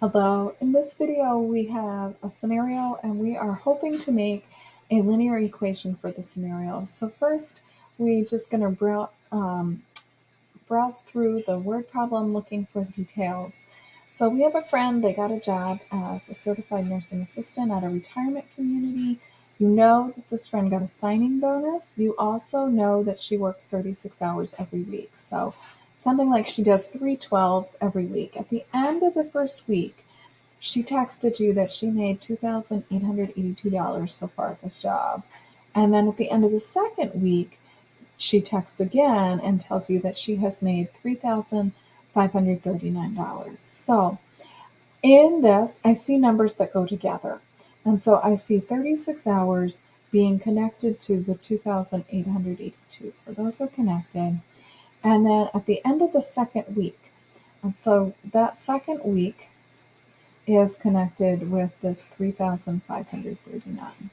Hello, in this video we have a scenario and we are hoping to make a linear equation for the scenario. So first we're just going to browse through the word problem looking for details. So we have a friend, they got a job as a certified nursing assistant at a retirement community. You know that this friend got a signing bonus. You also know that she works 36 hours every week. So something like she does 3 12s every week. At the end of the first week, she texted you that she made $2,882 so far at this job. And then at the end of the second week, she texts again and tells you that she has made $3,539. So in this, I see numbers that go together. And so I see 36 hours being connected to the 2,882. So those are connected. And then at the end of the second week, and so that second week is connected with this 3,539.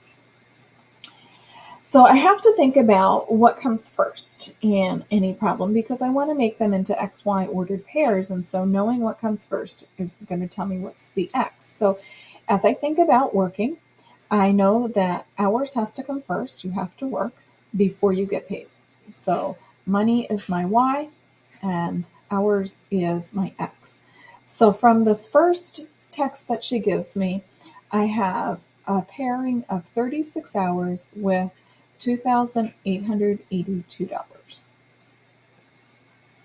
So I have to think about what comes first in any problem because I want to make them into XY ordered pairs. And so knowing what comes first is going to tell me what's the X. So as I think about working, I know that hours has to come first. You have to work before you get paid. So money is my Y and hours is my X. So from this first text that she gives me, I have a pairing of 36 hours with $2,882.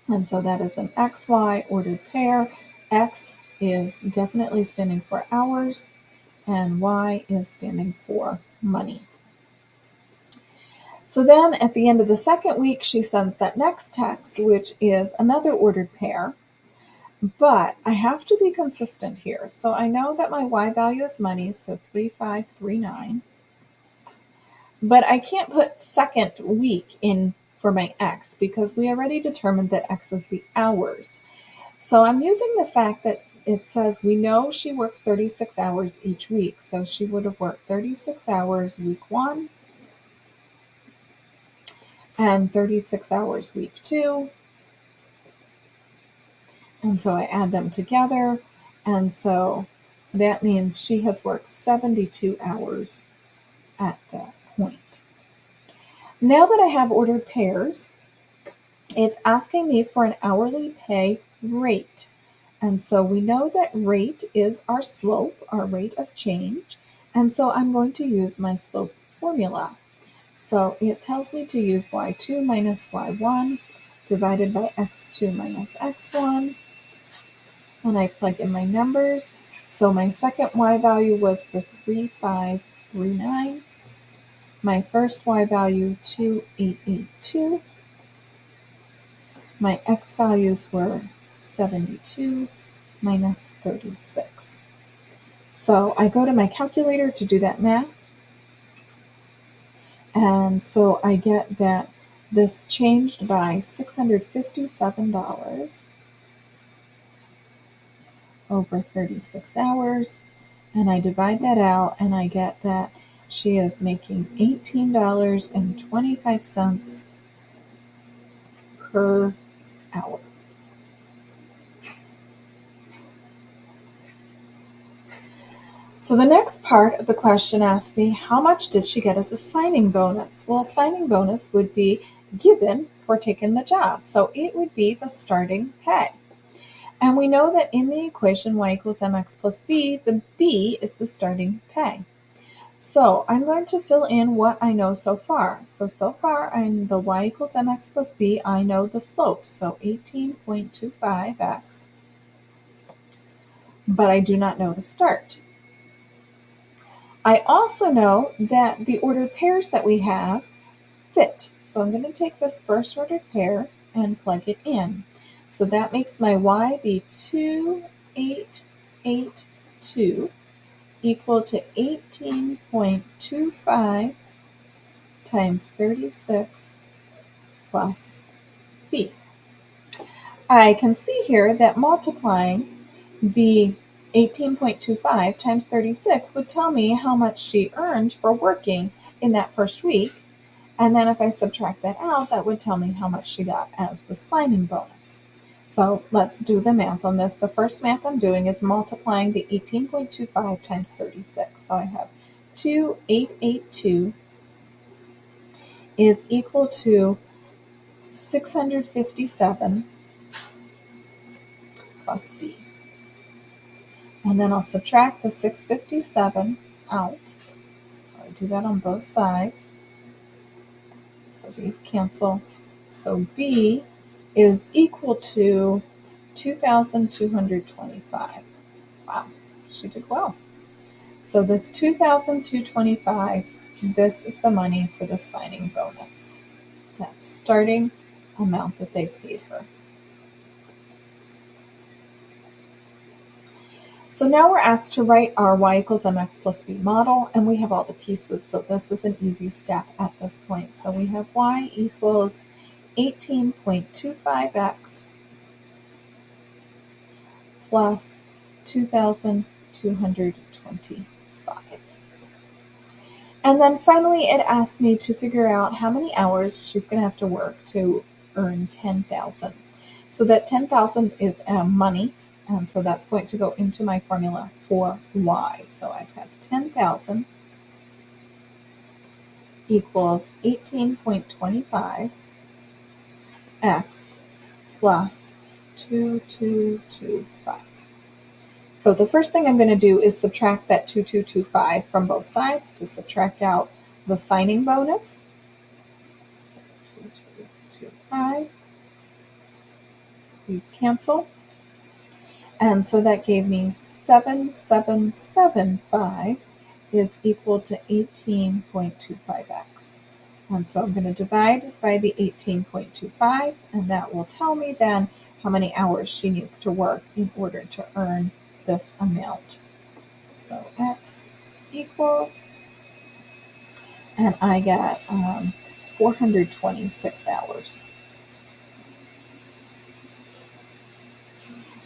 And so that is an XY ordered pair. X is definitely standing for hours, and Y is standing for money. So then at the end of the second week, she sends that next text, which is another ordered pair. But I have to be consistent here. So I know that my Y value is money, so 3,539. But I can't put second week in for my X because we already determined that X is the hours. So I'm using the fact that it says we know she works 36 hours each week. So she would have worked 36 hours week 1 and 36 hours week 2. And so I add them together. And so that means she has worked 72 hours at that point. Now that I have ordered pairs, it's asking me for an hourly pay rate. And so we know that rate is our slope, our rate of change. And so I'm going to use my slope formula. So it tells me to use y2 minus y1 divided by x2 minus x1. And I plug in my numbers. So my second y value was the 3,539. My first y value, 2,882. My x values were 72 minus 36. So I go to my calculator to do that math. And so I get that this changed by $657 over 36 hours. And I divide that out and I get that she is making $18.25 per hour. So the next part of the question asks me, how much did she get as a signing bonus? Well, a signing bonus would be given for taking the job. So it would be the starting pay. And we know that in the equation y equals mx plus b, the b is the starting pay. So I'm going to fill in what I know so far. So far in the y equals mx plus b, I know the slope, so 18.25x, but I do not know the start. I also know that the ordered pairs that we have fit. So I'm going to take this first ordered pair and plug it in. So that makes my y be 2,882 equal to 18.25 times 36 plus b. I can see here that multiplying the 18.25 times 36 would tell me how much she earned for working in that first week. And then if I subtract that out, that would tell me how much she got as the signing bonus. So let's do the math on this. The first math I'm doing is multiplying the 18.25 times 36. So I have 2882 is equal to 657 plus B. And then I'll subtract the 657 out. So I do that on both sides. So these cancel. So B is equal to 2,225. Wow, she did well. So this 2,225, this is the money for the signing bonus. That starting amount that they paid her. So now we're asked to write our y equals mx plus b model, and we have all the pieces. So this is an easy step at this point. So we have y equals 18.25x plus 2,225. And then finally, it asked me to figure out how many hours she's going to have to work to earn 10,000. So that 10,000 is money, and so that's going to go into my formula for y. So I have 10,000 equals 18.25 x plus 2,225. So the first thing I'm going to do is subtract that 2,225 from both sides to subtract out the signing bonus. So 2,225. These cancel. And so that gave me 7,775 is equal to 18.25x. And so I'm going to divide by the 18.25, and that will tell me then how many hours she needs to work in order to earn this amount. So x equals, and I get 426 hours.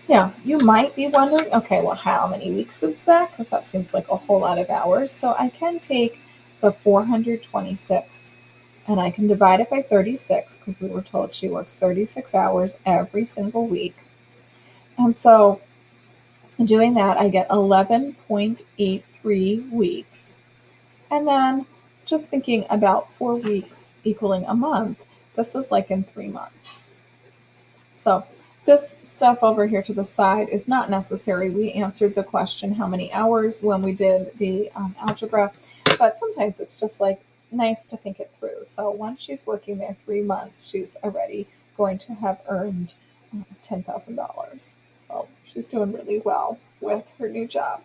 Now, you might be wondering, okay, well, how many weeks is that? Because that seems like a whole lot of hours. So I can take the 426 and I can divide it by 36 because we were told she works 36 hours every single week. And so doing that, I get 11.83 weeks. And then just thinking about 4 weeks equaling a month, this is like in 3 months. So this stuff over here to the side is not necessary. We answered the question how many hours when we did the algebra, but sometimes it's just like nice to think it through. So once she's working there 3 months, she's already going to have earned $10,000. So she's doing really well with her new job.